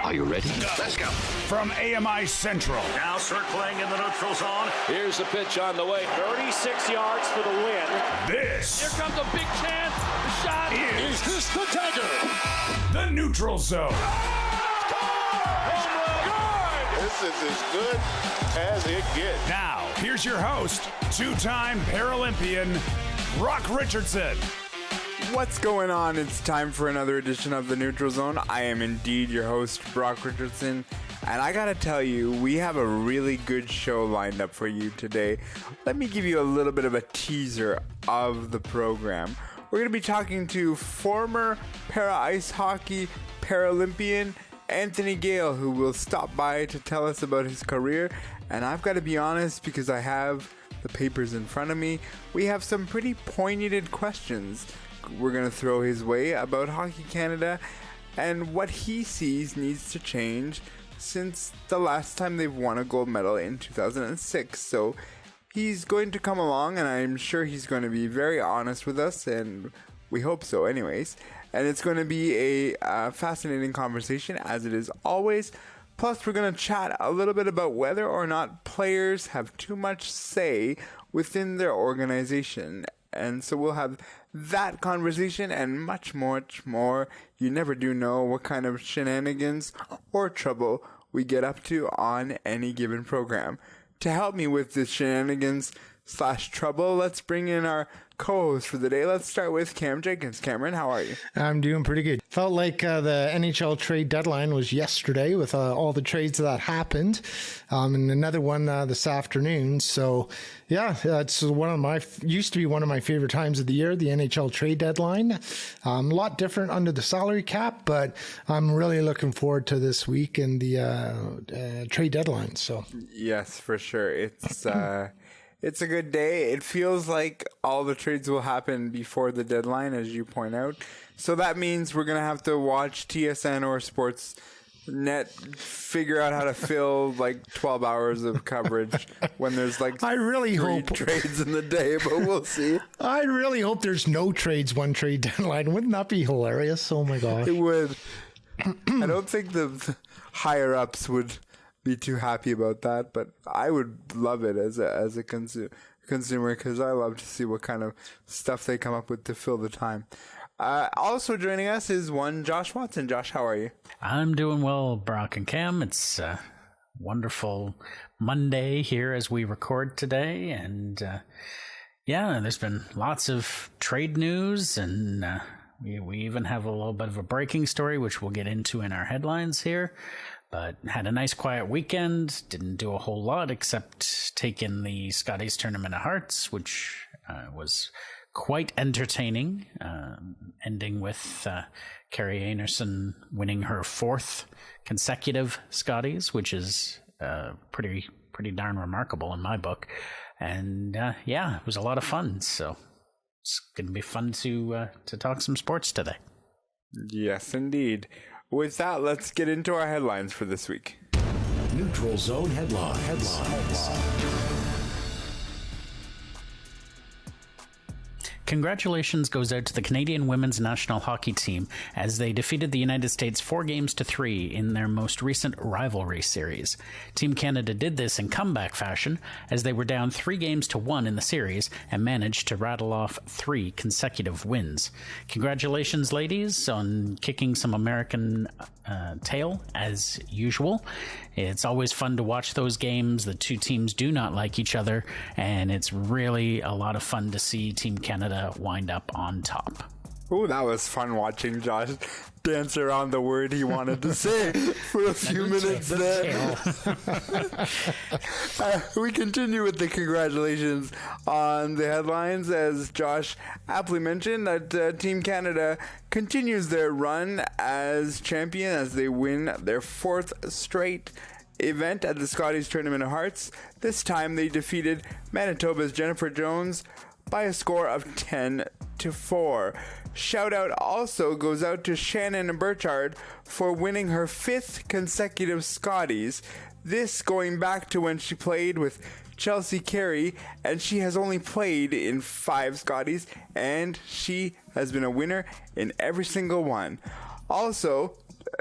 Are you ready? Let's go. From AMI Central. Now circling in the neutral zone. Here's the pitch on the way. 36 yards for the win. This. Here comes a big chance. The shot. Is this the dagger? The neutral zone. This is as good as it gets. Now, here's your host, two-time Paralympian, Brock Richardson. What's going on? It's time for another edition of The Neutral Zone. I am indeed your host, Brock Richardson. And I gotta tell you, we have a really good show lined up for you today. Let me give you a little bit of a teaser of the program. We're gonna be talking to former para-ice hockey Paralympian Anthony Gale, who will stop by to tell us about his career. And I've got to be honest, because I have the papers in front of me, we have some pretty pointed questions we're going to throw his way about Hockey Canada and what he sees needs to change since the last time they've won a gold medal in 2006. So he's going to come along, and I'm sure he's going to be very honest with us, and we hope so anyways. And it's going to be a fascinating conversation, as it is always. Plus, we're going to chat a little bit about whether or not players have too much say within their organization. And so we'll have that conversation and much, much more. You never do know what kind of shenanigans or trouble we get up to on any given program. To help me with this shenanigans/trouble, let's bring in our co-host for the day. Let's start with Jenkins. Cameron, how are you? I'm doing pretty good. Felt like the NHL trade deadline was yesterday with all the trades that happened, and another one this afternoon. So, yeah, it's used to be one of my favorite times of the year, the NHL trade deadline. A lot different under the salary cap, but I'm really looking forward to this week and the trade deadline. So, yes, for sure. It's a good day. It feels like all the trades will happen before the deadline, as you point out. So that means we're going to have to watch TSN or Sportsnet figure out how to fill like 12 hours of coverage when there's like I really hope trades in the day, but we'll see. I really hope there's no trades one trade deadline. Wouldn't that be hilarious? Oh my gosh. It would. I don't think the higher ups would be too happy about that, but I would love it as a consumer, because I love to see what kind of stuff they come up with to fill the time. Also joining us is one Josh Watson. Josh, how are you? I'm doing well, Brock and Cam. It's a wonderful Monday here as we record today, and there's been lots of trade news, and we even have a little bit of a breaking story, which we'll get into in our headlines here. But had a nice quiet weekend, didn't do a whole lot except take in the Scotties Tournament of Hearts, which was quite entertaining, ending with Carrie Anerson winning her 4th consecutive Scotties, which is pretty darn remarkable in my book. And it was a lot of fun, so it's going to be fun to talk some sports today. Yes, indeed. With that, let's get into our headlines for this week. Neutral Zone headlines. Congratulations goes out to the Canadian women's national hockey team as they defeated the United States 4-3 in their most recent rivalry series. Team Canada did this in comeback fashion as they were down 3-1 in the series and managed to rattle off 3 consecutive wins. Congratulations, ladies, on kicking some American tail as usual. It's always fun to watch those games. The two teams do not like each other, and it's really a lot of fun to see Team Canada wind up on top. Oh, that was fun watching Josh dance around the word he wanted to say for a few minutes there. We continue with the congratulations on the headlines, as Josh aptly mentioned that Team Canada continues their run as champion as they win their 4th straight event at the Scotties Tournament of Hearts. This time they defeated Manitoba's Jennifer Jones by a score of 10-4. Shout out also goes out to Shannon Burchard for winning her 5th consecutive Scotties. This going back to when she played with Chelsea Carey, and she has only played in 5 Scotties, and she has been a winner in every single one. Also,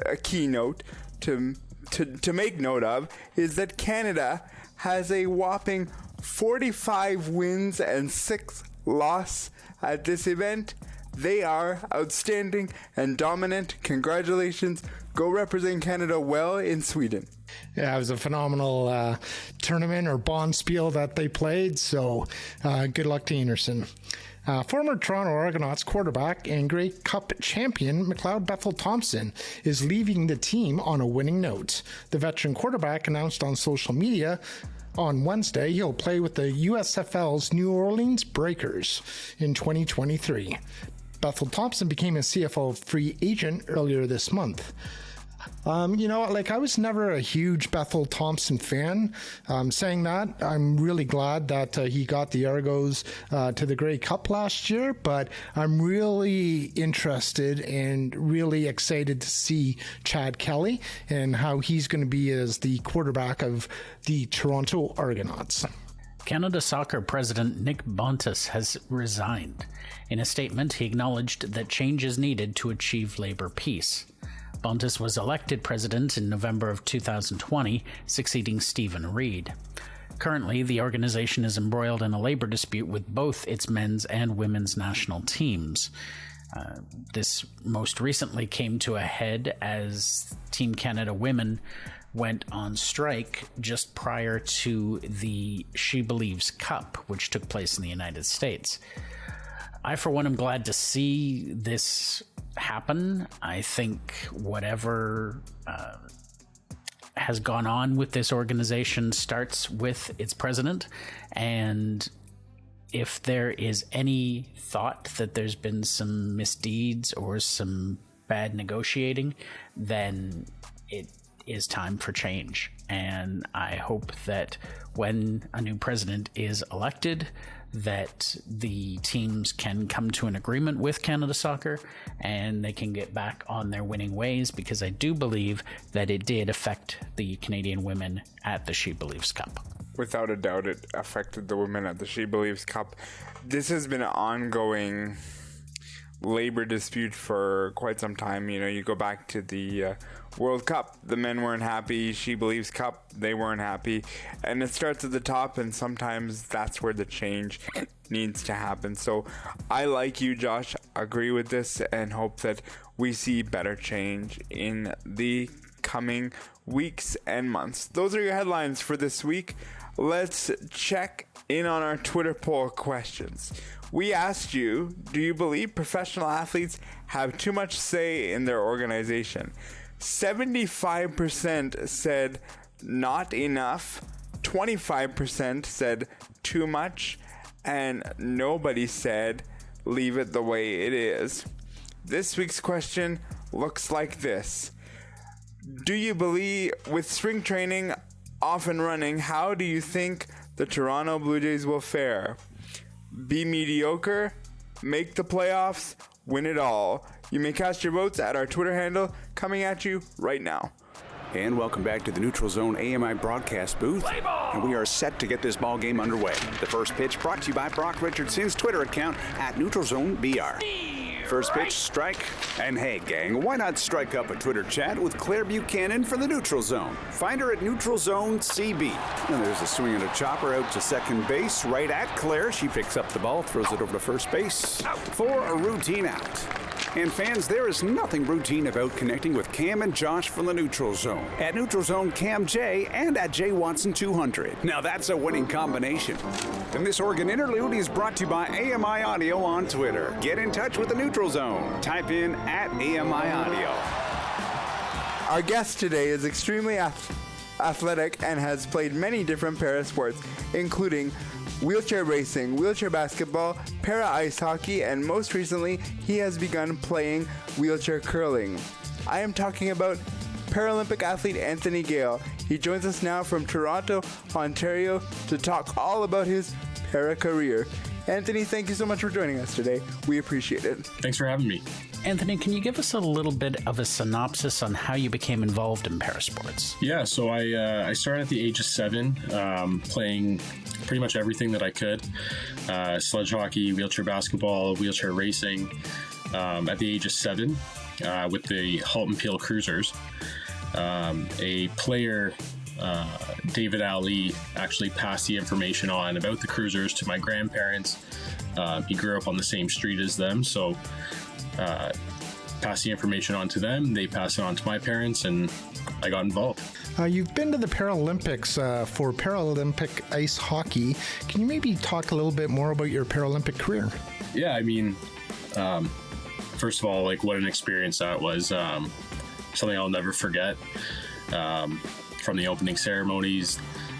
a keynote to make note of is that Canada has a whopping 45 wins and 6 losses at this event. They are outstanding and dominant. Congratulations. Go represent Canada well in Sweden. Yeah, it was a phenomenal tournament or bonspiel that they played, so good luck to Anderson. Former Toronto Argonauts quarterback and Grey Cup champion McLeod Bethel-Thompson is leaving the team on a winning note. The veteran quarterback announced on social media on Wednesday he'll play with the USFL's New Orleans Breakers in 2023. Bethel-Thompson became a CFL free agent earlier this month. I was never a huge Bethel-Thompson fan. Saying that, I'm really glad that he got the Argos to the Grey Cup last year, but I'm really interested and really excited to see Chad Kelly and how he's going to be as the quarterback of the Toronto Argonauts. Canada Soccer President Nick Bontis has resigned. In a statement, he acknowledged that change is needed to achieve labor peace. Bontis was elected president in November of 2020, succeeding Stephen Reed. Currently, the organization is embroiled in a labor dispute with both its men's and women's national teams. This most recently came to a head as Team Canada Women went on strike just prior to the She Believes Cup, which took place in the United States. I, for one, am glad to see this happen. I think whatever has gone on with this organization starts with its president, and if there is any thought that there's been some misdeeds or some bad negotiating, then it is time for change. And I hope that when a new president is elected, that the teams can come to an agreement with Canada Soccer and they can get back on their winning ways, because I do believe that it did affect the Canadian women at the She Believes Cup. Without a doubt, it affected the women at the She Believes Cup. This has been an ongoing labor dispute for quite some time. You go back to the World Cup, the men weren't happy. She Believes Cup, they weren't happy. And it starts at the top, and sometimes that's where the change needs to happen. So I, like you, Josh, agree with this and hope that we see better change in the coming weeks and months. Those are your headlines for this week. Let's check in on our Twitter poll questions. We asked you, do you believe professional athletes have too much say in their organization? 75% said not enough, 25% said too much, and nobody said leave it the way it is. This week's question looks like this. Do you believe, with spring training off and running, how do you think the Toronto Blue Jays will fare? Be mediocre, make the playoffs, win it all. You may cast your votes at our Twitter handle, coming at you right now. And welcome back to the Neutral Zone AMI broadcast booth. And we are set to get this ball game underway. The first pitch brought to you by Brock Richardson's Twitter account at NeutralZoneBR. First pitch, strike. And hey, gang, why not strike up a Twitter chat with Claire Buchanan for the Neutral Zone? Find her at NeutralZoneCB. And there's a swing and a chopper out to second base, right at Claire. She picks up the ball, throws it over to first base for a routine out. And fans, there is nothing routine about connecting with Cam and Josh from the Neutral Zone. At Neutral Zone Cam J and at J Watson 200. Now that's a winning combination. And this Oregon interlude is brought to you by AMI Audio on Twitter. Get in touch with the Neutral Zone. Type in at AMI Audio. Our guest today is extremely athletic and has played many different parasports, including wheelchair racing, wheelchair basketball, para ice hockey, and most recently, he has begun playing wheelchair curling. I am talking about Paralympic athlete Anthony Gale. He joins us now from Toronto, Ontario, to talk all about his para career. Anthony, thank you so much for joining us today. We appreciate it. Thanks for having me. Anthony, can you give us a little bit of a synopsis on how you became involved in parasports? Yeah, so I started at the age of 7, playing pretty much everything that I could. Sledge hockey, wheelchair basketball, wheelchair racing, at the age of 7 with the Halt and Peel Cruisers. a player, David Ali, actually passed the information on about the cruisers to my grandparents. He grew up on the same street as them, so passed the information on to them. They passed it on to my parents, and I got involved. You've been to the Paralympics for Paralympic ice hockey. Can you maybe talk a little bit more about your Paralympic career? Yeah, I mean, first of all, like, what an experience that was. Something I'll never forget. From the opening ceremonies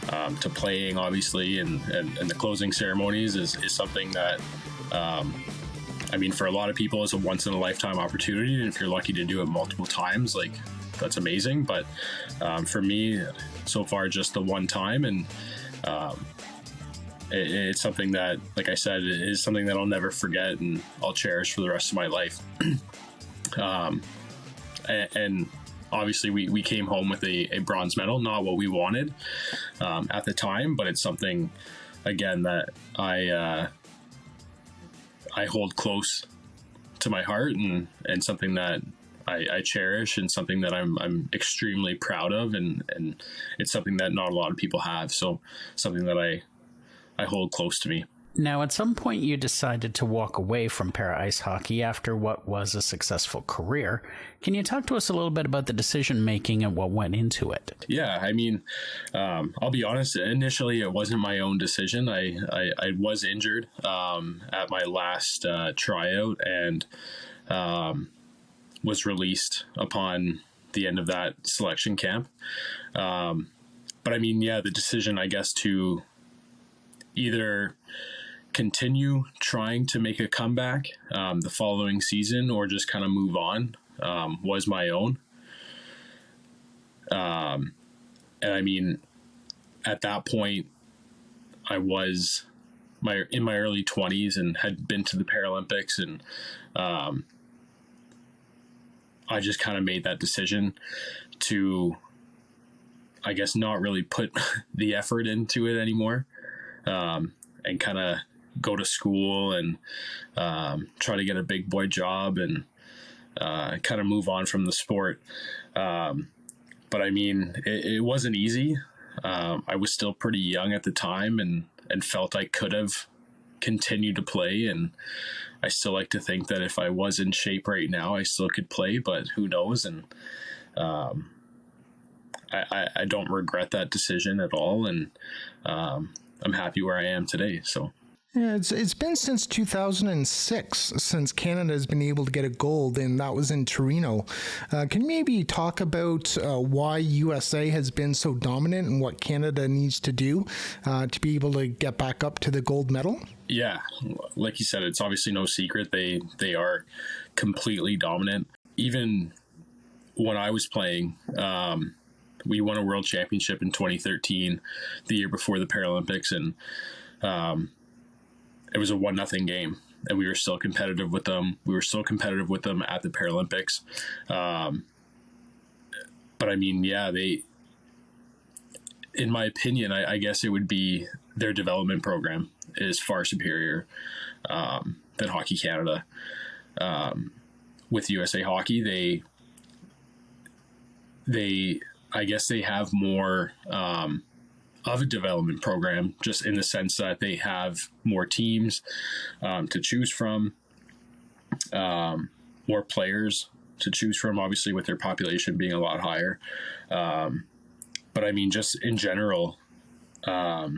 to playing, obviously, and the closing ceremonies is something that, I mean, for a lot of people, it's a once-in-a-lifetime opportunity, and if you're lucky to do it multiple times, like, that's amazing. But for me, so far, just the one time, and it's something that, like I said, is something that I'll never forget and I'll cherish for the rest of my life. And obviously we came home with a bronze medal, not what we wanted at the time, but it's something, again, that I hold close to my heart, and something that I cherish, and something that I'm extremely proud of, and it's something that not a lot of people have, so something that I hold close to me. Now, at some point, you decided to walk away from para-ice hockey after what was a successful career. Can you talk to us a little bit about the decision-making and what went into it? Yeah, I mean, I'll be honest, initially it wasn't my own decision. I was injured at my last tryout, and was released upon the end of that selection camp. But I mean, yeah, the decision, I guess, to either continue trying to make a comeback the following season or just kind of move on was my own. And I mean, at that point, I was in my early 20s and had been to the Paralympics, and I just kind of made that decision to, I guess, not really put the effort into it anymore, and kind of go to school and try to get a big boy job and kind of move on from the sport. But I mean, it wasn't easy. I was still pretty young at the time, and felt I could have continued to play. And I still like to think that if I was in shape right now, I still could play, but who knows? And I don't regret that decision at all. And I'm happy where I am today. So. Yeah, it's been since 2006 since Canada has been able to get a gold, and that was in Torino. Can you maybe talk about why USA has been so dominant and what Canada needs to do to be able to get back up to the gold medal? Yeah, like you said, it's obviously no secret. They are completely dominant. Even when I was playing, we won a world championship in 2013, the year before the Paralympics, and it was a 1-0 game, and we were still competitive with them. We were still competitive with them at the Paralympics. But I mean, yeah, in my opinion, I guess it would be their development program is far superior than Hockey Canada. With USA Hockey, I guess they have more of a development program, just in the sense that they have more teams to choose from, more players to choose from, obviously with their population being a lot higher. But I mean, just in general, I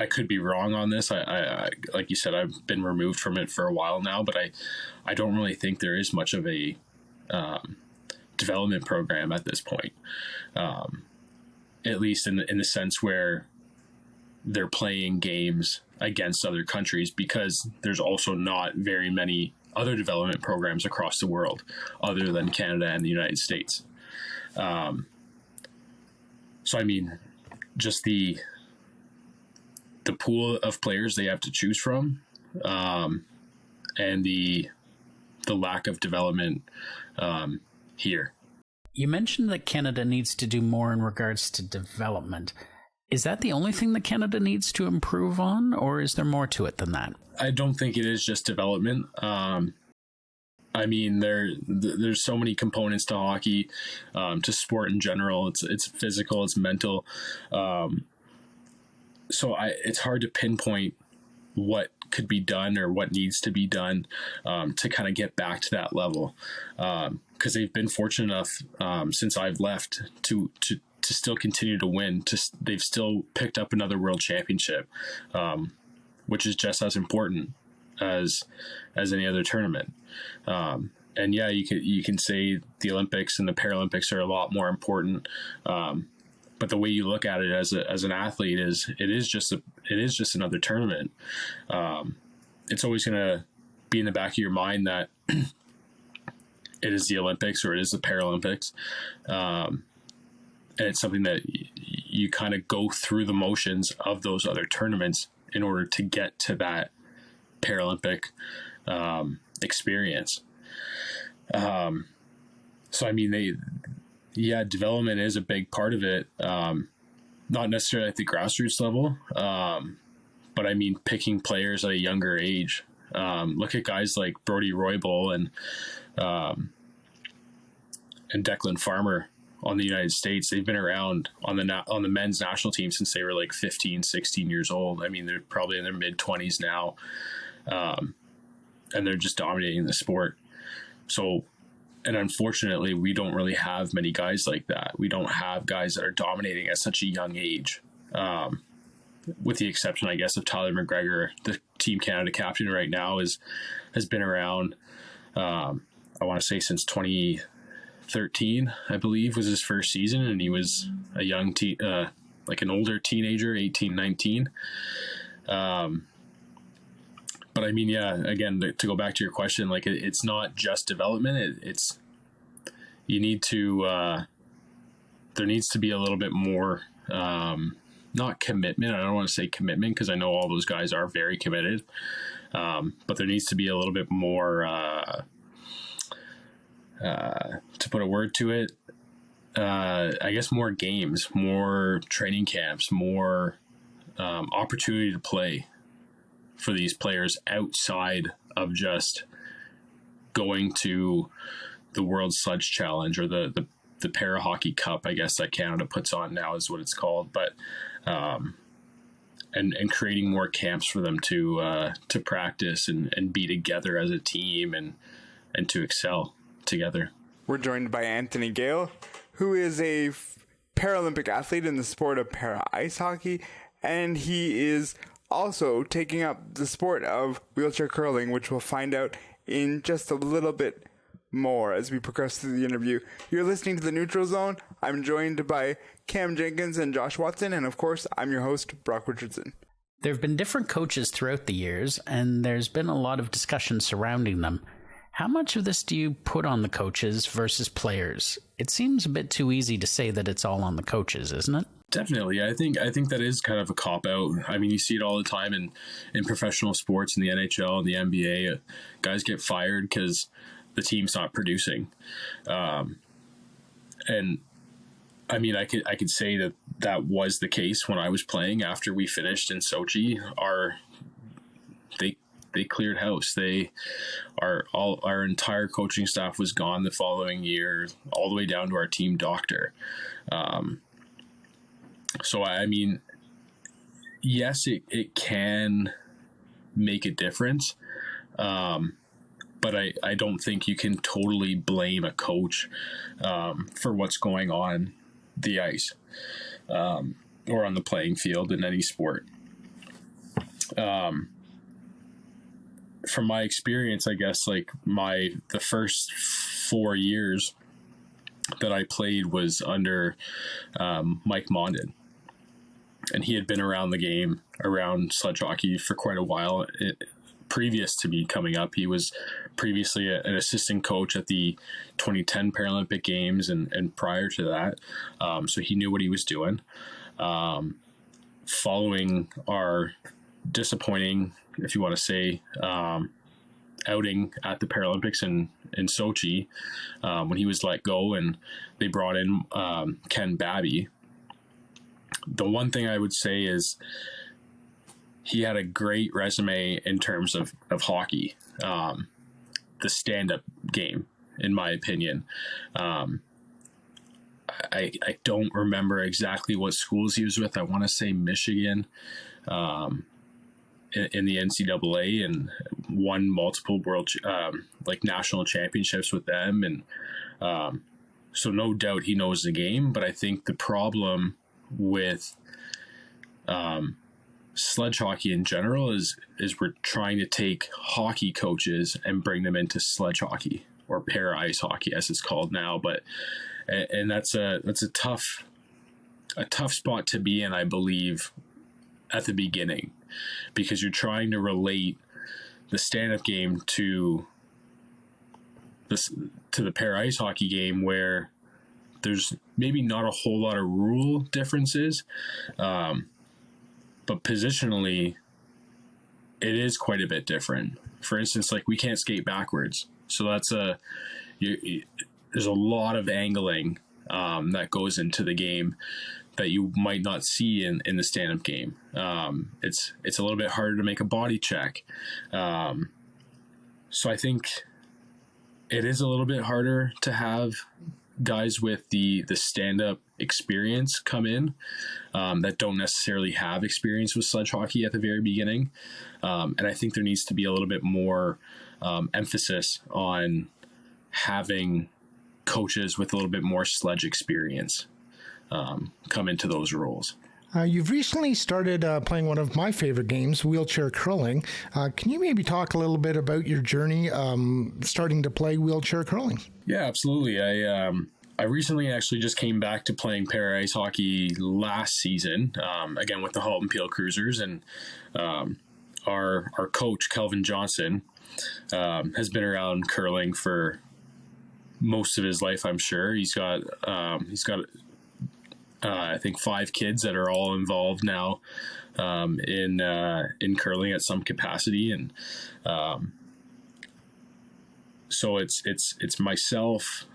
could be wrong on this. I like you said, I've been removed from it for a while now, but I don't really think there is much of a development program at this point. At least in the sense where they're playing games against other countries, because there's also not very many other development programs across the world other than Canada and the United States. So, I mean, just the pool of players they have to choose from, and the lack of development here. You mentioned that Canada needs to do more in regards to development. Is that the only thing that Canada needs to improve on, or is there more to it than that? I don't think it is just development. I mean, there's so many components to hockey, to sport in general. It's physical, it's mental. So it's hard to pinpoint what could be done or what needs to be done to kind of get back to that level. Because they've been fortunate enough since I've left to still continue to win. They've still picked up another world championship, which is just as important as any other tournament. And yeah, you can say the Olympics and the Paralympics are a lot more important. But the way you look at it as an athlete it is just another tournament. It's always going to be in the back of your mind that it is the Olympics or it is the Paralympics. And it's something that you kind of go through the motions of those other tournaments in order to get to that Paralympic experience. So, I mean, development is a big part of it. Not necessarily at the grassroots level, but I mean, picking players at a younger age. Look at guys like Brodie Roybal and Declan Farmer on the United States. They've been around on the men's national team since they were like 15, 16 years old. I mean, they're probably in their mid-20s now, and they're just dominating the sport. So, and unfortunately, we don't really have many guys like that. We don't have guys that are dominating at such a young age, with the exception, I guess, of Tyler McGregor. The Team Canada captain right now has been around, I want to say since 2013, I believe, was his first season, and he was a young like an older teenager, 18, 19. But I mean, yeah, again, to go back to your question, like it's not just development. You need to, there needs to be a little bit more, not commitment. I don't want to say commitment because I know all those guys are very committed. But there needs to be a little bit more, to put a word to it, I guess more games, more training camps, more opportunity to play for these players outside of just going to the World Sledge Challenge or the Para Hockey Cup, I guess, that Canada puts on now is what it's called. But and creating more camps for them to practice and be together as a team and to excel together. We're joined by Anthony Gale, who is a Paralympic athlete in the sport of para ice hockey, and he is also taking up the sport of wheelchair curling, which we'll find out in just a little bit more as we progress through the interview. You're listening to The Neutral Zone. I'm joined by Cam Jenkins and Josh Watson, and of course, I'm your host, Brock Richardson. There have been different coaches throughout the years, and there's been a lot of discussion surrounding them. How much of this do you put on the coaches versus players? It seems a bit too easy to say that it's all on the coaches, isn't it? Definitely. I think that is kind of a cop-out. I mean, you see it all the time in professional sports, in the NHL and the NBA. Guys get fired because the team's not producing. And I mean, I could say that was the case when I was playing. After we finished in Sochi, they cleared house. Our entire coaching staff was gone the following year, all the way down to our team doctor. So, I mean, yes, it can make a difference. But I don't think you can totally blame a coach for what's going on the ice or on the playing field in any sport. From my experience, I guess, like the first 4 years that I played was under Mike Mondin. And he had been around the game, around sledge hockey for quite a while. Previous to me coming up, he was previously an assistant coach at the 2010 Paralympic Games and prior to that. So he knew what he was doing. Following our disappointing, if you want to say, outing at the Paralympics in Sochi, when he was let go and they brought in Ken Babby. The one thing I would say is he had a great resume in terms of hockey. the stand-up game, in my opinion. I don't remember exactly what schools he was with. I want to say Michigan, in the NCAA, and won multiple national championships with them. And so no doubt he knows the game, but I think the problem with sledge hockey in general is we're trying to take hockey coaches and bring them into sledge hockey, or para ice hockey as it's called now. And that's a tough spot to be in, I believe, at the beginning, because you're trying to relate the stand-up game to the para ice hockey game, where there's maybe not a whole lot of rule differences, but positionally it is quite a bit different. For instance, like, we can't skate backwards, so that's there's a lot of angling that goes into the game that you might not see in the stand-up game. It's a little bit harder to make a body check. So I think it is a little bit harder to have guys with the stand-up experience come in that don't necessarily have experience with sledge hockey at the very beginning. And I think there needs to be a little bit more emphasis on having coaches with a little bit more sledge experience come into those roles. You've recently started playing one of my favorite games, wheelchair curling. Can you maybe talk a little bit about your journey starting to play wheelchair curling? Yeah, absolutely. I recently actually just came back to playing para ice hockey last season, again with the Halton Peel Cruisers, and our coach Kelvin Johnson has been around curling for most of his life, I'm sure. He's got I think 5 kids that are all involved now in curling at some capacity, and so it's myself,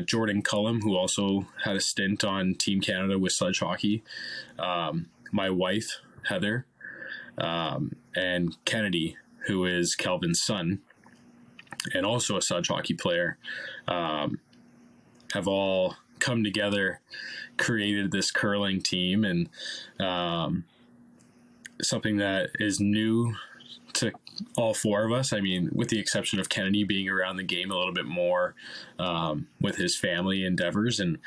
Jordan Cullum, who also had a stint on Team Canada with sledge hockey, my wife Heather, and Kennedy, who is Kelvin's son and also a sledge hockey player, have all come together, created this curling team, and something that is new to all 4 of us. I mean, with the exception of Kennedy being around the game a little bit more with his family endeavors, and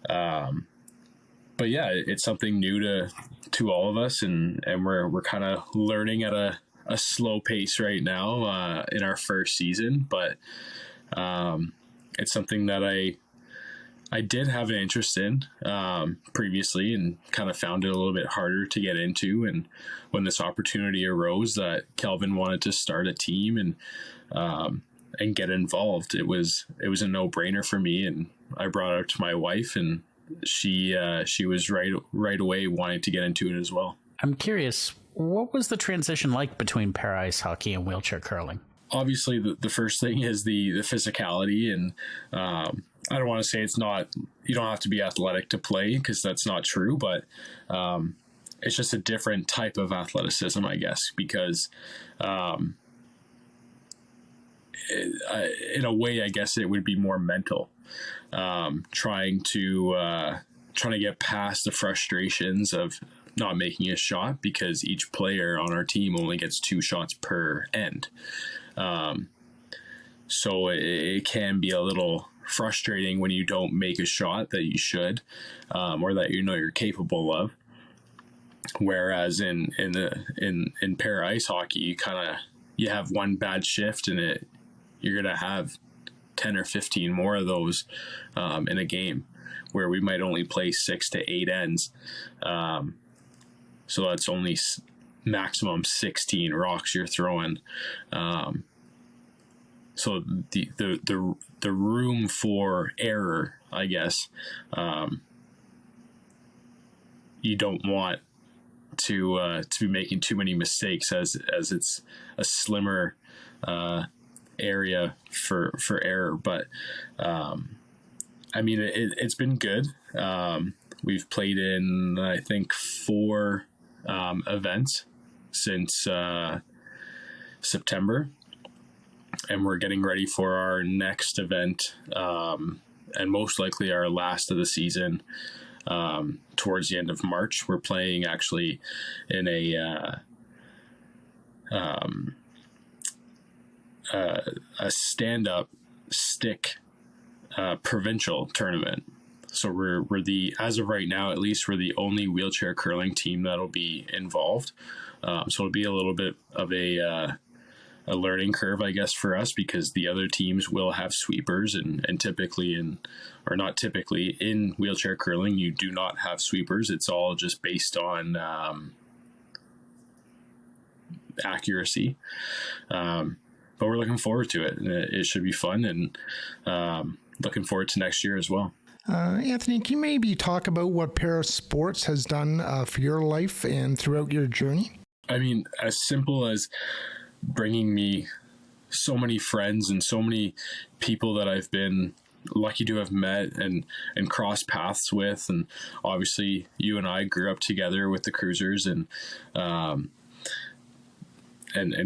but yeah, it's something new to all of us, and we're kind of learning at a slow pace right now in our first season, but it's something that I did have an interest in previously, and kind of found it a little bit harder to get into. And when this opportunity arose that Kelvin wanted to start a team and get involved, it was a no-brainer for me. And I brought it up to my wife, and she was right away wanting to get into it as well. I'm curious, what was the transition like between para ice hockey and wheelchair curling? Obviously, the first thing is the physicality, and I don't want to say you don't have to be athletic to play, because that's not true, but it's just a different type of athleticism, I guess, because in a way, I guess it would be more mental, trying to get past the frustrations of not making a shot, because each player on our team only gets 2 shots per end. So it can be a little frustrating when you don't make a shot that you should, or that you're capable of. Whereas in para ice hockey, you have one bad shift, and you're gonna have 10 or 15 more of those in a game, where we might only play 6 to 8 ends. So that's only maximum 16 rocks you're throwing. So the room for error, I guess, you don't want to be making too many mistakes, as it's a slimmer area for error. But I mean, it's been good. We've played in, I think, 4 events since September. we're getting ready for our next event, and most likely our last of the season. Towards the end of March, we're playing actually in a stand-up stick provincial tournament. So we're the, as of right now at least, we're the only wheelchair curling team that'll be involved. So it'll be a little bit of a learning curve, I guess, for us, because the other teams will have sweepers, and typically or not typically, in wheelchair curling, you do not have sweepers. It's all just based on accuracy. But we're looking forward to it. It should be fun, and looking forward to next year as well. Anthony, can you maybe talk about what Parasports has done for your life and throughout your journey? I mean, as simple as bringing me so many friends and so many people that I've been lucky to have met and crossed paths with. And obviously you and I grew up together with the cruisers, and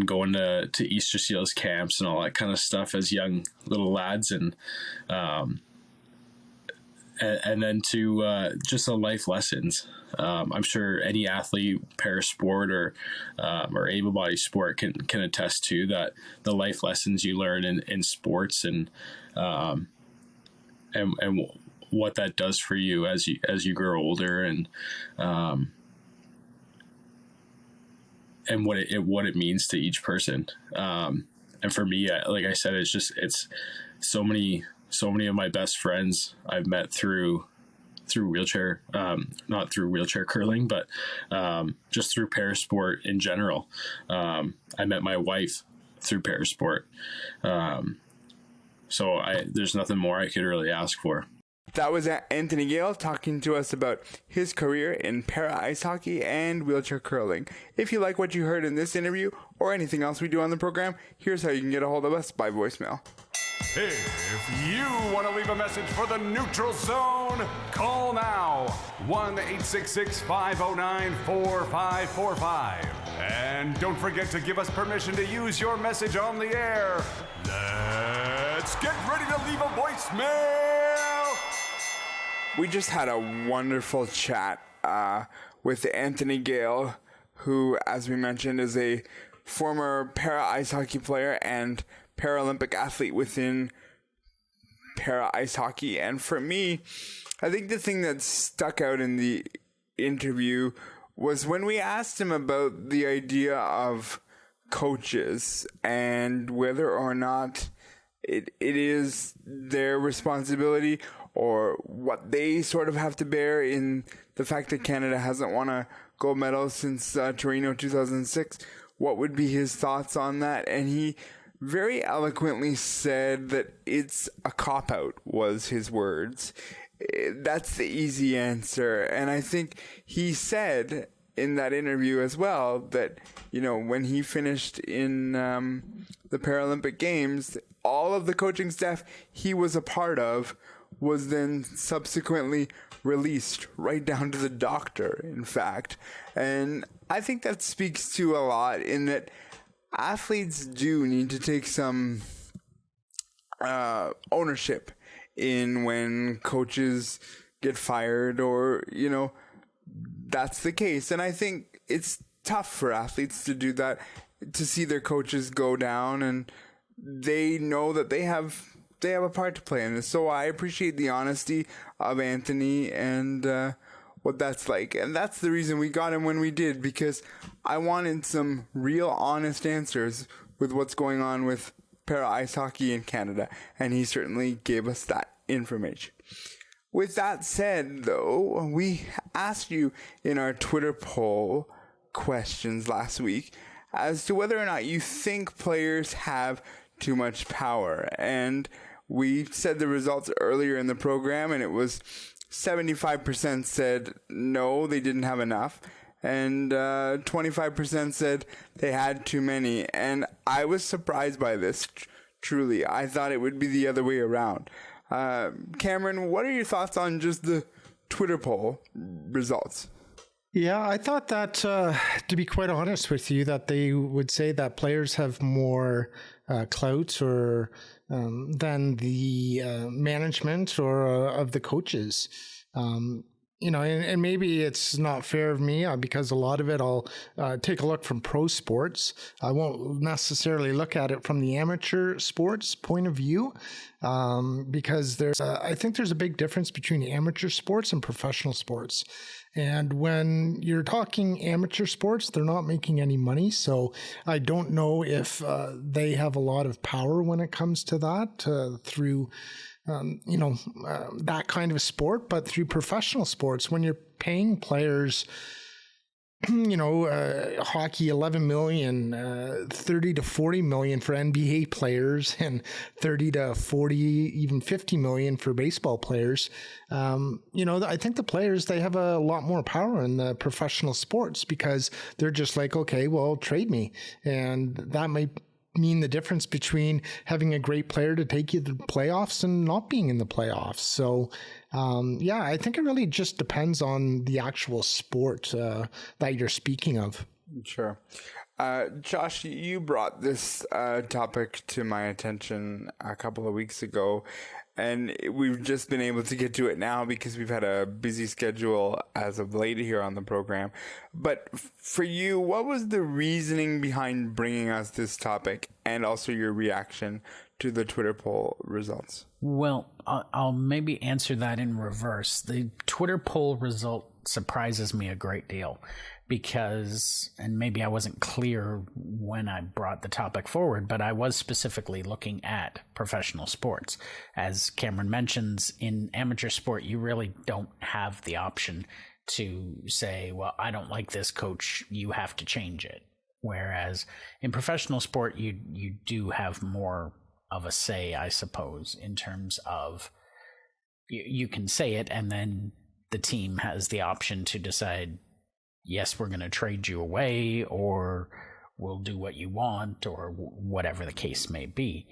going to Easter Seals camps and all that kind of stuff as young little lads. And then to just the life lessons. I'm sure any athlete, parasport or able-bodied sport can attest to that. The life lessons you learn in sports and what that does for you as you grow older, and what it means to each person. And for me, like I said, it's so many of my best friends I've met through wheelchair, not through wheelchair curling, but just through parasport in general. I met my wife through parasport. So there's nothing more I could really ask for. That was Anthony Gale talking to us about his career in para ice hockey and wheelchair curling. If you like what you heard in this interview or anything else we do on the program, here's how you can get a hold of us by voicemail. If you want to leave a message for the Neutral Zone, call now. 1-866-509-4545. And don't forget to give us permission to use your message on the air. Let's get ready to leave a voicemail. We just had a wonderful chat with Anthony Gale, who, as we mentioned, is a former para ice hockey player and Paralympic athlete within para ice hockey. And for me, I think the thing that stuck out in the interview was when we asked him about the idea of coaches and whether or not it is their responsibility or what they sort of have to bear in the fact that Canada hasn't won a gold medal since Torino 2006. What would be his thoughts on that? And he very eloquently said that it's a cop-out, was his words. That's the easy answer. And I think he said in that interview as well that, you know, when he finished in the Paralympic Games, all of the coaching staff he was a part of was then subsequently released, right down to the doctor, in fact. And I think that speaks to a lot in that athletes do need to take some ownership in when coaches get fired or, you know, that's the case. And I think it's tough for athletes to do that, to see their coaches go down, and they know that they have a part to play in this. So I appreciate the honesty of Anthony and what that's like. And that's the reason we got him when we did, because I wanted some real honest answers with what's going on with para ice hockey in Canada. And he certainly gave us that information. With that said, though, we asked you in our Twitter poll questions last week as to whether or not you think players have too much power. And we said the results earlier in the program, and it was 75% said no, they didn't have enough, and 25% said they had too many. And I was surprised by this, truly. I thought it would be the other way around. Cameron, what are your thoughts on just the Twitter poll results? Yeah, I thought that, to be quite honest with you, that they would say that players have more clout or than the management or of the coaches. And maybe it's not fair of me because a lot of it I'll take a look from pro sports. I won't necessarily look at it from the amateur sports point of view because I think there's a big difference between amateur sports and professional sports. And when you're talking amateur sports, they're not making any money. So I don't know if they have a lot of power when it comes to that through that kind of sport. But through professional sports, when you're paying players, hockey 11 million, 30 to 40 million for NBA players, and 30 to 40, even 50 million for baseball players. I think the players, they have a lot more power in the professional sports because they're just like, okay, well, trade me. And that might mean the difference between having a great player to take you to the playoffs and not being in the playoffs. So, I think it really just depends on the actual sport that you're speaking of. Sure. Josh, you brought this topic to my attention a couple of weeks ago, and we've just been able to get to it now because we've had a busy schedule as of late here on the program. But for you, what was the reasoning behind bringing us this topic and also your reaction to the Twitter poll results? Well, I'll maybe answer that in reverse. The Twitter poll result surprises me a great deal because, and maybe I wasn't clear when I brought the topic forward, but I was specifically looking at professional sports. As Cameron mentions, in amateur sport, you really don't have the option to say, well, I don't like this coach, you have to change it. Whereas in professional sport, you do have more of a say, I suppose, in terms of you can say it and then the team has the option to decide, yes, we're going to trade you away, or we'll do what you want, or whatever the case may be.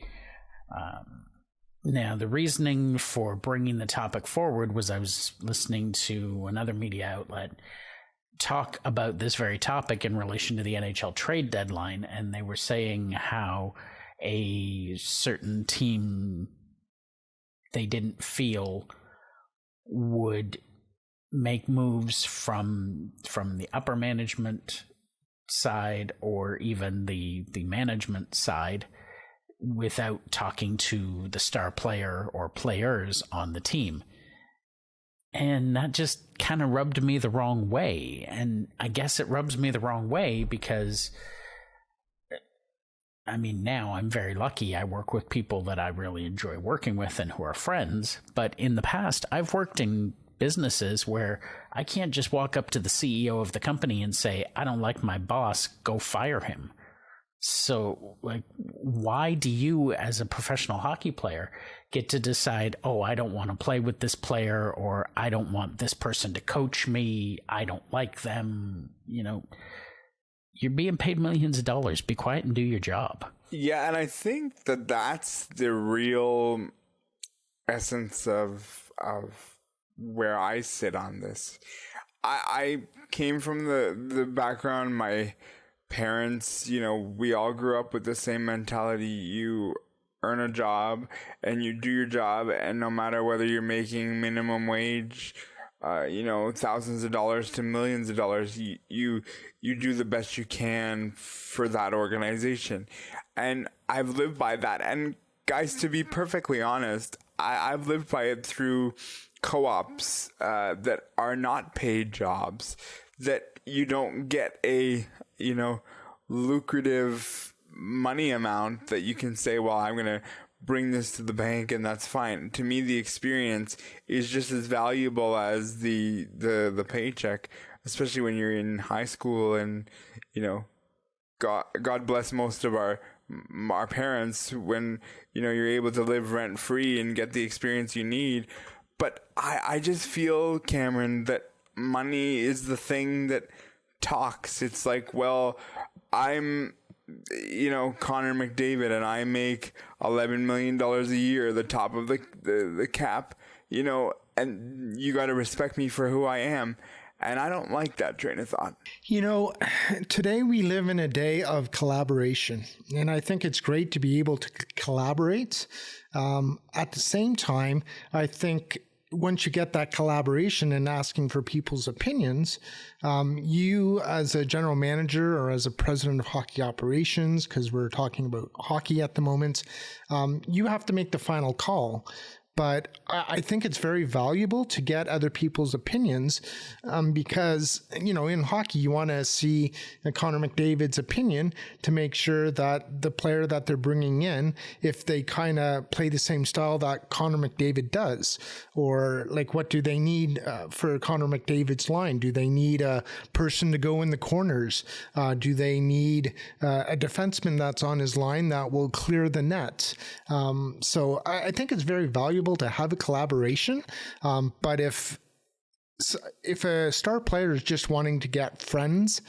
Now, the reasoning for bringing the topic forward was I was listening to another media outlet talk about this very topic in relation to the NHL trade deadline, and they were saying how a certain team they didn't feel would make moves from the upper management side or even the management side without talking to the star player or players on the team. And that just kind of rubbed me the wrong way. And I guess it rubs me the wrong way because, I mean, now I'm very lucky. I work with people that I really enjoy working with and who are friends. But in the past, I've worked in businesses where I can't just walk up to the CEO of the company and say, I don't like my boss, go fire him. So, like, why do you, as a professional hockey player, get to decide, oh, I don't want to play with this player, or I don't want this person to coach me, I don't like them, you know? You're being paid millions of dollars. Be quiet and do your job. Yeah, and I think that that's the real essence of where I sit on this. I came from the background, my parents, you know, we all grew up with the same mentality. You earn a job and you do your job, and no matter whether you're making minimum wage, thousands of dollars to millions of dollars, you do the best you can for that organization. And I've lived by that. And guys, to be perfectly honest, I've lived by it through co-ops that are not paid jobs, that you don't get a lucrative money amount that you can say, well, I'm going to bring this to the bank and that's fine. To me, the experience is just as valuable as the paycheck, especially when you're in high school and, God bless most of our parents when, you're able to live rent free and get the experience you need. But I just feel, Cameron, that money is the thing that talks. It's like, well, I'm, Connor McDavid and I make $11 million a year, the top of the cap, and you got to respect me for who I am. And I don't like that train of thought. You know, today we live in a day of collaboration, and I think it's great to be able to collaborate. At the same time, I think once you get that collaboration and asking for people's opinions, you as a general manager or as a president of hockey operations, because we're talking about hockey at the moment, you have to make the final call. But I think it's very valuable to get other people's opinions because, you know, in hockey, you want to see Connor McDavid's opinion to make sure that the player that they're bringing in, if they kind of play the same style that Connor McDavid does, or like what do they need for Connor McDavid's line? Do they need a person to go in the corners? Do they need a defenseman that's on his line that will clear the net? So I think it's very valuable to have a collaboration, but if a star player is just wanting to get friends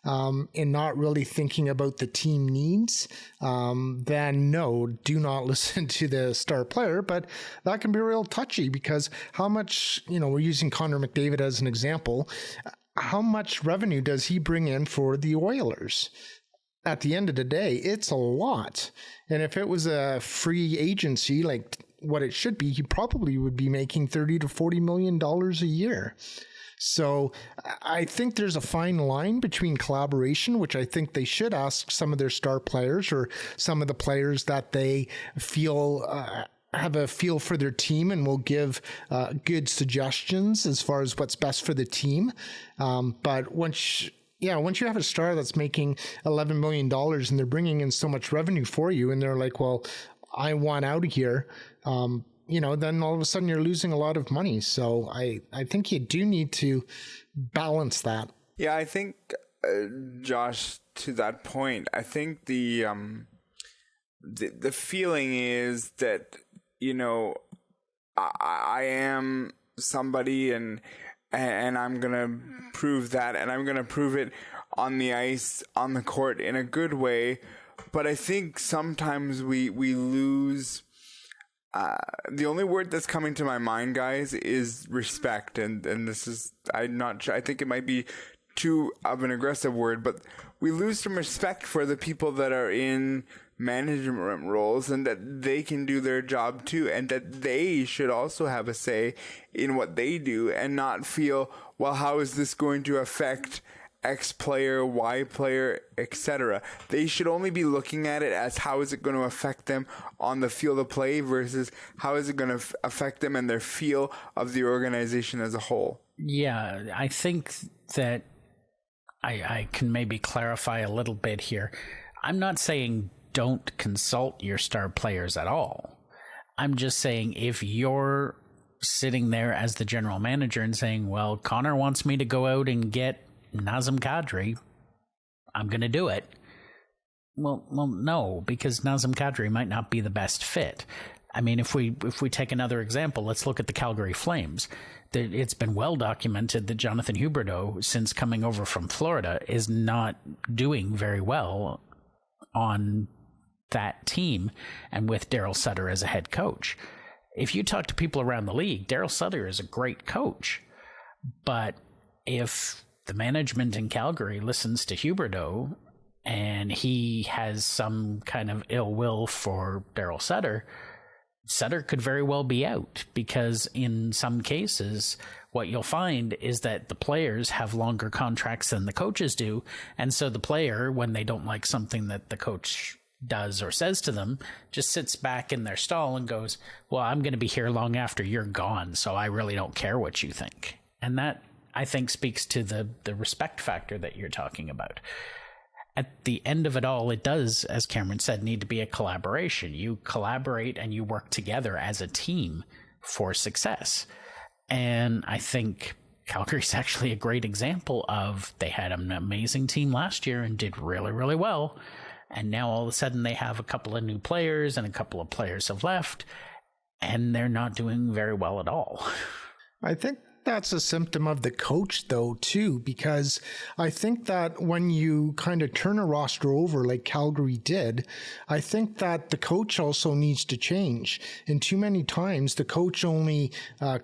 and not really thinking about the team needs, then no, do not listen to the star player. But that can be real touchy because how much, you know, we're using Connor McDavid as an example, how much revenue does he bring in for the Oilers? At the end of the day, it's a lot. And if it was a free agency like what it should be, he probably would be making $30 to $40 million a year. So I think there's a fine line between collaboration, which I think they should ask some of their star players or some of the players that they feel have a feel for their team and will give good suggestions as far as what's best for the team. But once you have a star that's making $11 million and they're bringing in so much revenue for you and they're like, well, I want out of here, you know, then all of a sudden you're losing a lot of money. So I think you do need to balance that. Yeah, I think, Josh, to that point, I think the feeling is that, you know, I am somebody and I'm going to prove that, and I'm going to prove it on the ice, on the court in a good way. But I think sometimes we lose. The only word that's coming to my mind, guys, is respect. And this is, I'm not sure. I think it might be too of an aggressive word, but we lose some respect for the people that are in management roles and that they can do their job too, and that they should also have a say in what they do and not feel, well, how is this going to affect X player, Y player, etc. They should only be looking at it as how is it going to affect them on the field of play versus how is it going to affect them and their feel of the organization as a whole. Yeah, I think that I can maybe clarify a little bit here. I'm not saying don't consult your star players at all. I'm just saying if you're sitting there as the general manager and saying, well, Connor wants me to go out and get Nazem Kadri, I'm going to do it. Well, no, because Nazem Kadri might not be the best fit. I mean, if we take another example, let's look at the Calgary Flames. It's been well documented that Jonathan Huberdeau, since coming over from Florida, is not doing very well on that team and with Daryl Sutter as a head coach. If you talk to people around the league, Daryl Sutter is a great coach. But if the management in Calgary listens to Huberdeau and he has some kind of ill will for Daryl Sutter, Sutter could very well be out, because in some cases what you'll find is that the players have longer contracts than the coaches do, and so the player, when they don't like something that the coach does or says to them, just sits back in their stall and goes, well, I'm going to be here long after you're gone, so I really don't care what you think. And that, I think, speaks to the respect factor that you're talking about. At the end of it all, it does, as Cameron said, need to be a collaboration. You collaborate and you work together as a team for success. And I think Calgary's actually a great example of, they had an amazing team last year and did really, really well. And now all of a sudden they have a couple of new players and a couple of players have left and they're not doing very well at all. I think that's a symptom of the coach, though, too, because I think that when you kind of turn a roster over like Calgary did, I think that the coach also needs to change. And too many times, the coach only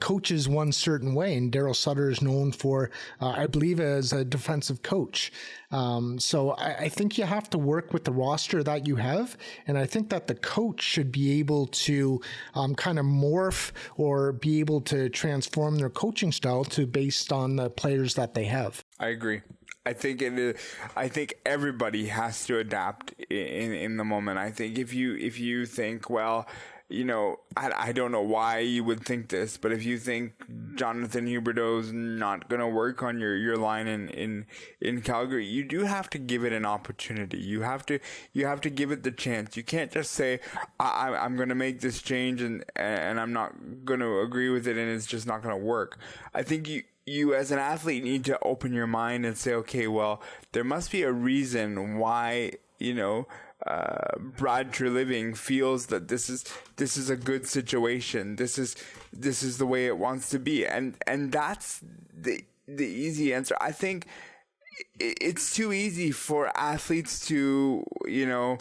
coaches one certain way, and Daryl Sutter is known for, I believe, as a defensive coach. So I think you have to work with the roster that you have, and I think that the coach should be able to kind of morph or be able to transform their coaching style to based on the players that they have. I agree. I think it is. I think everybody has to adapt in the moment. I think if you think, well, you know, I don't know why you would think this, but if you think Jonathan Huberdeau's not going to work on your line in Calgary, you do have to give it an opportunity. You have to give it the chance. You can't just say, I'm going to make this change and I'm not going to agree with it and it's just not going to work. I think you as an athlete need to open your mind and say, okay, well, there must be a reason why, you know, Brad Treliving feels that this is a good situation. This is the way it wants to be, and that's the easy answer. I think it's too easy for athletes to, you know,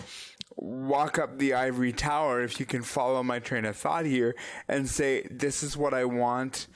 walk up the ivory tower, if you can follow my train of thought here, and say, this is what I want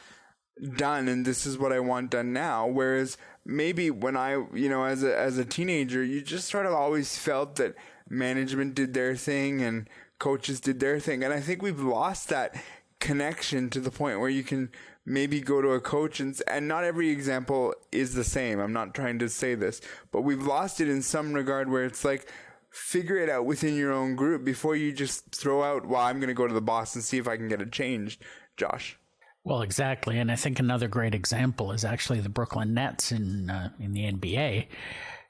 done and this is what I want done now. Whereas maybe when I, you know, as a teenager, you just sort of always felt that management did their thing and coaches did their thing. And I think we've lost that connection to the point where you can maybe go to a coach and not every example is the same. I'm not trying to say this, but we've lost it in some regard where it's like, figure it out within your own group before you just throw out, well, I'm going to go to the boss and see if I can get it changed. Josh. Well, exactly. And I think another great example is actually the Brooklyn Nets in the NBA.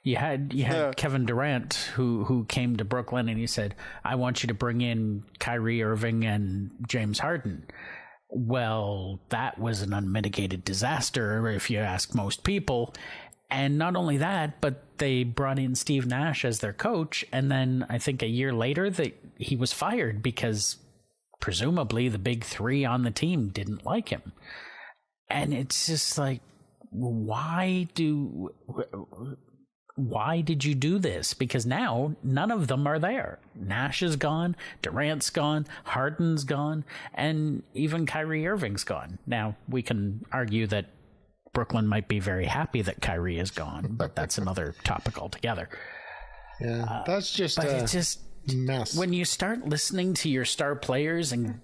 You had Kevin Durant who came to Brooklyn and he said, I want you to bring in Kyrie Irving and James Harden. Well, that was an unmitigated disaster if you ask most people. And not only that, but they brought in Steve Nash as their coach. And then I think a year later he was fired because presumably the big three on the team didn't like him. And it's just like, why did you do this? Because now none of them are there. Nash is gone, Durant's gone, Harden's gone, and even Kyrie Irving's gone. Now, we can argue that Brooklyn might be very happy that Kyrie is gone, but that's another topic altogether. Yeah, that's just it's just mess. When you start listening to your star players and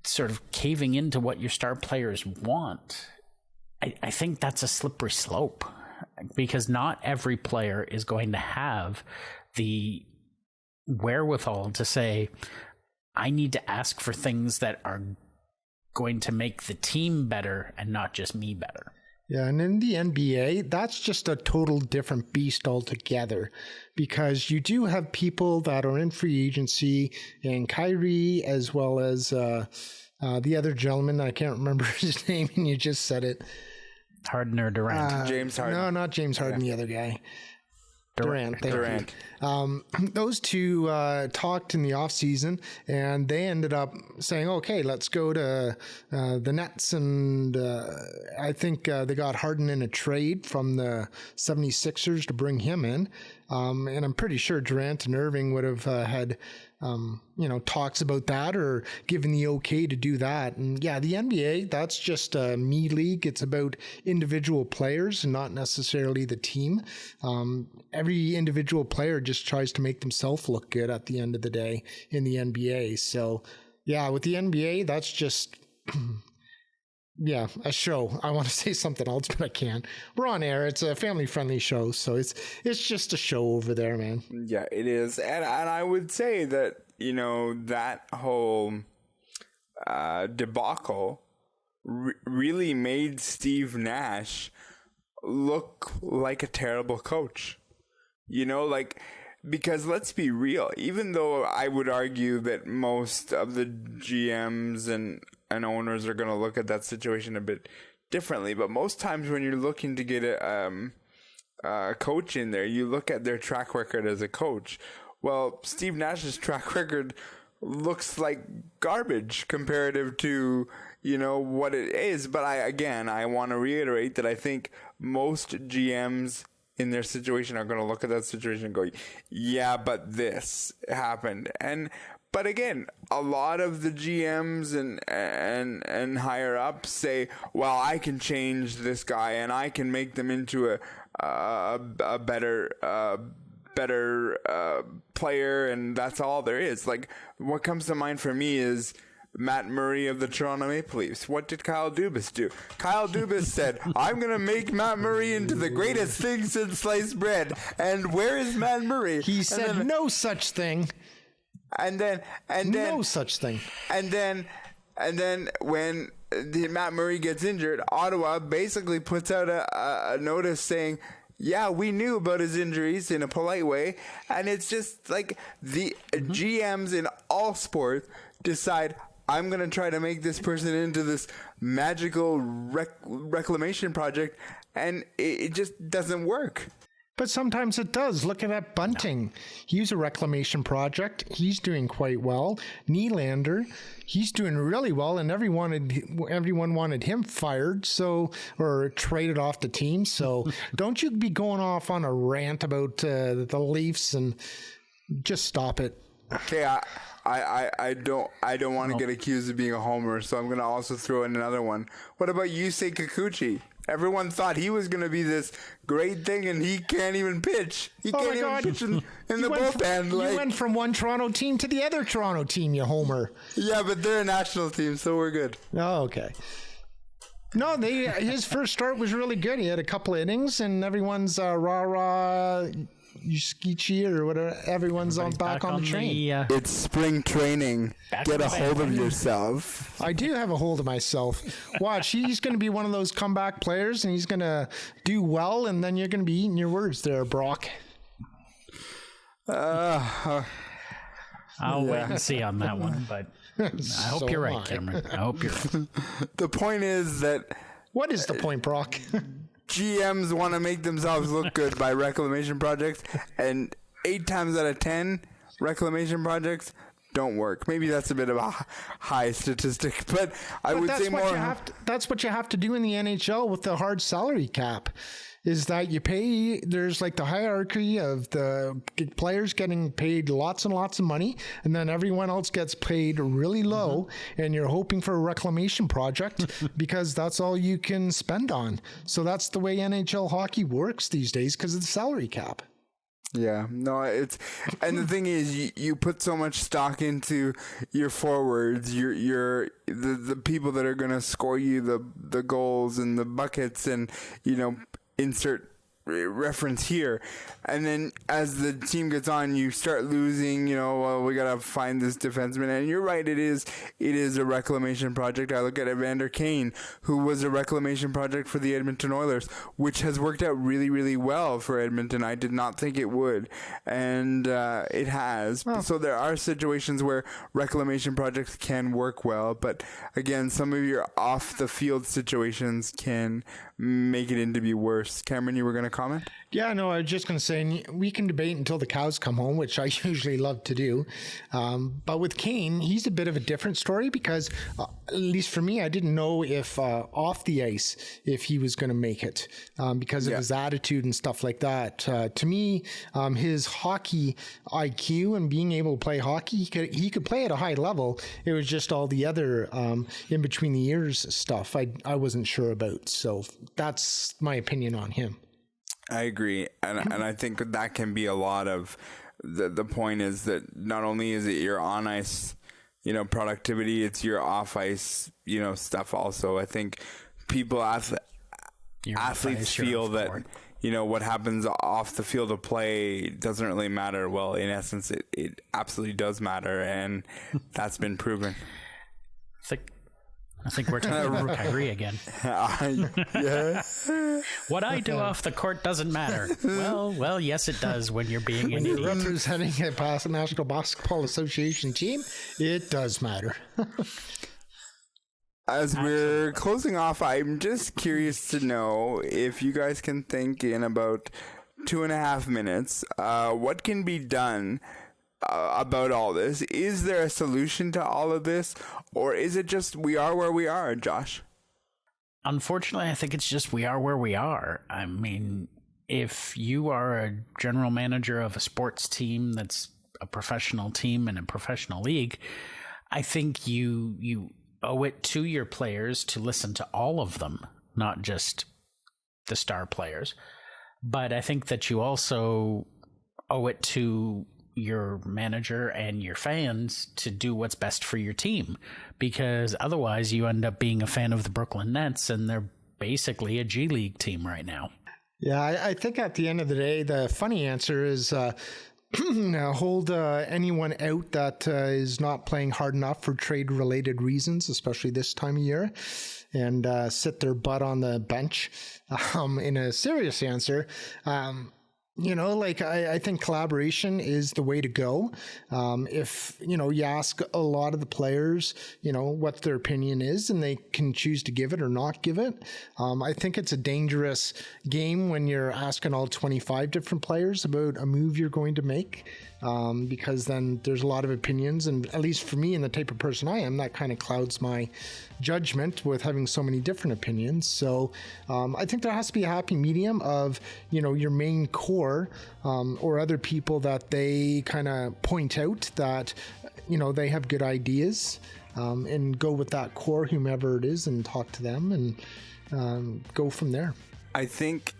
sort of caving into what your star players want, I think that's a slippery slope. Because not every player is going to have the wherewithal to say, I need to ask for things that are going to make the team better and not just me better. Yeah, and in the NBA, that's just a total different beast altogether, because you do have people that are in free agency, and Kyrie, as well as the other gentleman, I can't remember his name, and you just said it. Harden or Durant? James Harden. No, not James Harden, the other guy. Durant. Those two talked in the offseason, and they ended up saying, okay, let's go to the Nets. And I think they got Harden in a trade from the 76ers to bring him in. And I'm pretty sure Durant and Irving would have had talks about that or given the okay to do that. And yeah, the NBA, that's just a me league. It's about individual players and not necessarily the team. Every individual player just tries to make themselves look good at the end of the day in the NBA. So yeah, with the NBA, that's just yeah, a show. I want to say something else, but I can't. We're on air. It's a family-friendly show, so it's just a show over there, man. Yeah, it is. And I would say that, that whole debacle really made Steve Nash look like a terrible coach. Because let's be real, even though I would argue that most of the GMs and owners are going to look at that situation a bit differently, but most times when you're looking to get a coach in there, you look at their track record as a coach. Well, Steve Nash's track record looks like garbage comparative to, what it is. But I want to reiterate that I think most GMs in their situation are going to look at that situation and go, yeah, but this happened. But again, a lot of the GMs and higher ups say, well, I can change this guy and I can make them into a better player, and that's all there is. Like, what comes to mind for me is Matt Murray of the Toronto Maple Leafs. What did Kyle Dubas do? Kyle Dubas said, I'm going to make Matt Murray into the greatest thing since sliced bread. And where is Matt Murray? He said no such thing. And then no such thing. And then when Matt Murray gets injured, Ottawa basically puts out a notice saying, yeah, we knew about his injuries in a polite way. And it's just like the GMs in all sports decide, I'm going to try to make this person into this magical reclamation project. And it just doesn't work. But sometimes it does. Look at that Bunting. He's a reclamation project. He's doing quite well. Nylander, he's doing really well, and everyone wanted him fired, or traded off the team. So don't you be going off on a rant about the Leafs, and just stop it. Okay, I don't want to get accused of being a homer, so I'm going to also throw in another one. What about Yusei Kikuchi? Everyone thought he was going to be this great thing, and he can't even pitch. He can't even pitch in the bullpen. You went from one Toronto team to the other Toronto team, you homer. Yeah, but they're a national team, so we're good. Oh, okay. No, his first start was really good. He had a couple of innings, and everyone's rah-rah Yuskichi or whatever. Everyone's back on the train. It's spring training. Get a hold of yourself. I do have a hold of myself. Watch, he's going to be one of those comeback players, and he's going to do well, and then you're going to be eating your words there, Brock. I'll wait and see on that one, but I hope you're right, Cameron. I hope you're right. The point is that... What is the point, Brock? GMs want to make themselves look good by reclamation projects, and 8 times out of 10, reclamation projects don't work. Maybe that's a bit of a high statistic, but I would say more. That's what you have to do in the NHL with the hard salary cap. Is that you pay, there's like the hierarchy of the players getting paid lots and lots of money, and then everyone else gets paid really low, and you're hoping for a reclamation project because that's all you can spend on. So that's the way NHL hockey works these days because of the salary cap. Yeah, no, and the thing is, you put so much stock into your forwards, the people that are going to score you the goals and the buckets, and insert reference here, and then as the team gets on, you start losing. Well, we gotta find this defenseman, and you're right, it is a reclamation project. I look at Evander Kane, who was a reclamation project for the Edmonton Oilers, which has worked out really, really well for Edmonton. I did not think it would, and it has. Oh. So there are situations where reclamation projects can work well, but again, some of your off the field situations can make it into be worse. Cameron, you were going to comment? Yeah, no, I was just going to say, we can debate until the cows come home, which I usually love to do. But with Kane, he's a bit of a different story because, at least for me, I didn't know if off the ice, if he was going to make it because of his attitude and stuff like that. To me, his hockey IQ and being able to play hockey, he could play at a high level. It was just all the other in between the ears stuff I wasn't sure about. So that's my opinion on him. I agree, and I think that can be a lot of the point is that not only is it your on ice, productivity, it's your off ice, stuff also. I think athletes feel that what happens off the field of play doesn't really matter. Well, in essence, it absolutely does matter, and that's been proven. I think we're talking about Kyrie again. Yeah. What I do off the court doesn't matter. Well, yes, it does when you're being an idiot. Representing a National Basketball Association team, it does matter. As we're closing off, I'm just curious to know if you guys can think in about 2.5 minutes, what can be done about all this? Is there a solution to all of this, or is it just we are where we are, Josh? Unfortunately, I think it's just we are where we are. I mean, if you are a general manager of a sports team that's a professional team in a professional league, I think you owe it to your players to listen to all of them, not just the star players. But I think that you also owe it to your manager and your fans to do what's best for your team, because otherwise you end up being a fan of the Brooklyn Nets, and they're basically a G League team right now. Yeah, I think at the end of the day, the funny answer is hold anyone out that is not playing hard enough for trade-related reasons, especially this time of year, and sit their butt on the bench. In a serious answer, I think collaboration is the way to go. If, you ask a lot of the players, what their opinion is, and they can choose to give it or not give it. I think it's a dangerous game when you're asking all 25 different players about a move you're going to make. Because then there's a lot of opinions, and at least for me and the type of person I am, that kind of clouds my judgment with having so many different opinions. So I think there has to be a happy medium of, your main core or other people that they kind of point out that, they have good ideas, and go with that core, whomever it is, and talk to them and go from there. I think,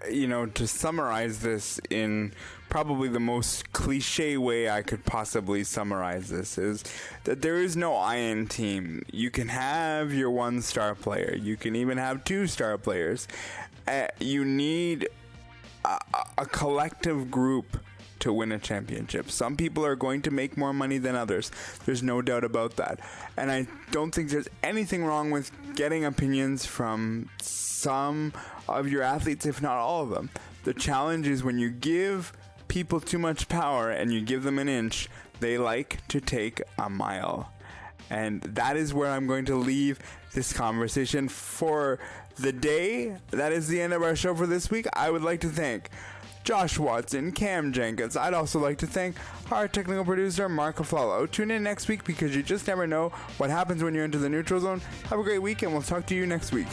to summarize this in probably the most cliche way I could possibly summarize this is that there is no iron team. You can have your one star player. You can even have 2 star players. You need a collective group to win a championship. Some people are going to make more money than others. There's no doubt about that. And I don't think there's anything wrong with getting opinions from some of your athletes, if not all of them. The challenge is when you give people too much power and you give them an inch, they like to take a mile. And that is where I'm going to leave this conversation for the day. That is the end of our show for this week. I would like to thank Josh Watson, Cam Jenkins. I'd also like to thank our technical producer, Mark Aflalo. Tune in next week because you just never know what happens when you're into the neutral zone. Have a great week, and we'll talk to you next week.